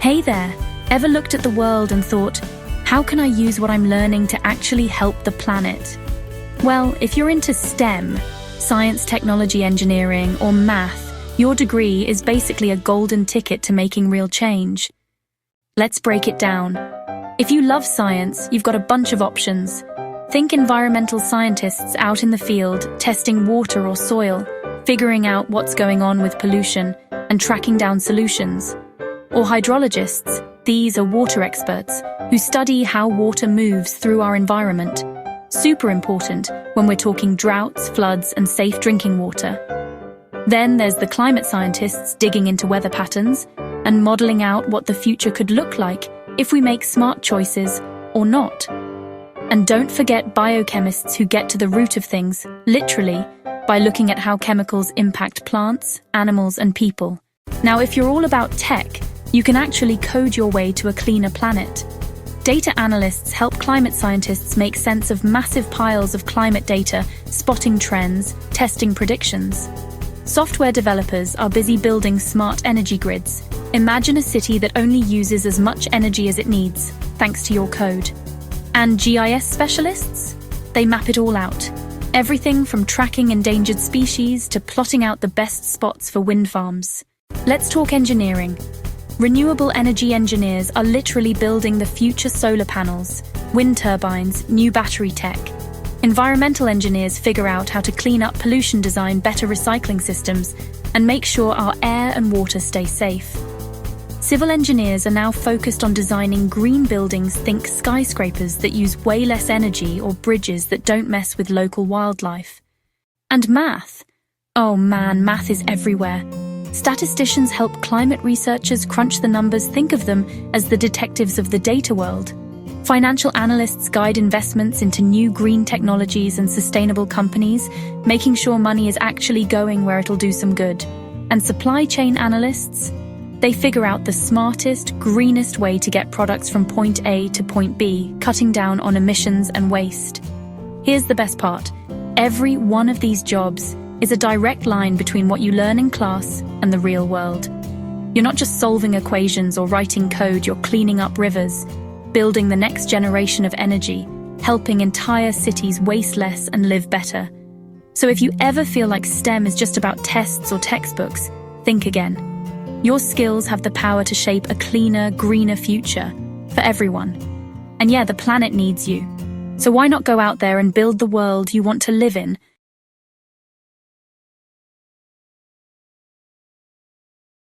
Hey there, ever looked at the world and thought, how can I use what I'm learning to actually help the planet? Well, if you're into STEM, science, technology, engineering, or math, your degree is basically a golden ticket to making real change. Let's break it down. If you love science, you've got a bunch of options. Think environmental scientists out in the field, testing water or soil, figuring out what's going on with pollution, and tracking down solutions. Or hydrologists, these are water experts who study how water moves through our environment. Super important when we're talking droughts, floods, and safe drinking water. Then there's the climate scientists digging into weather patterns and modeling out what the future could look like if we make smart choices or not. And don't forget biochemists who get to the root of things, literally, by looking at how chemicals impact plants, animals, and people. Now, if you're all about tech, you can actually code your way to a cleaner planet. Data analysts help climate scientists make sense of massive piles of climate data, spotting trends, testing predictions. Software developers are busy building smart energy grids. Imagine a city that only uses as much energy as it needs, thanks to your code. And GIS specialists? They map it all out. Everything from tracking endangered species to plotting out the best spots for wind farms. Let's talk engineering. Renewable energy engineers are literally building the future solar panels, wind turbines, new battery tech. Environmental engineers figure out how to clean up pollution, design better recycling systems, and make sure our air and water stay safe. Civil engineers are now focused on designing green buildings, think skyscrapers that use way less energy or bridges that don't mess with local wildlife. And math. Oh man, math is everywhere. Statisticians help climate researchers crunch the numbers, think of them as the detectives of the data world. Financial analysts guide investments into new green technologies and sustainable companies, making sure money is actually going where it'll do some good. And supply chain analysts? They figure out the smartest, greenest way to get products from point A to point B, cutting down on emissions and waste. Here's the best part. Every one of these jobs is a direct line between what you learn in class and the real world. You're not just solving equations or writing code, you're cleaning up rivers, building the next generation of energy, helping entire cities waste less and live better. So if you ever feel like STEM is just about tests or textbooks, think again. Your skills have the power to shape a cleaner, greener future for everyone. And yeah, the planet needs you. So why not go out there and build the world you want to live in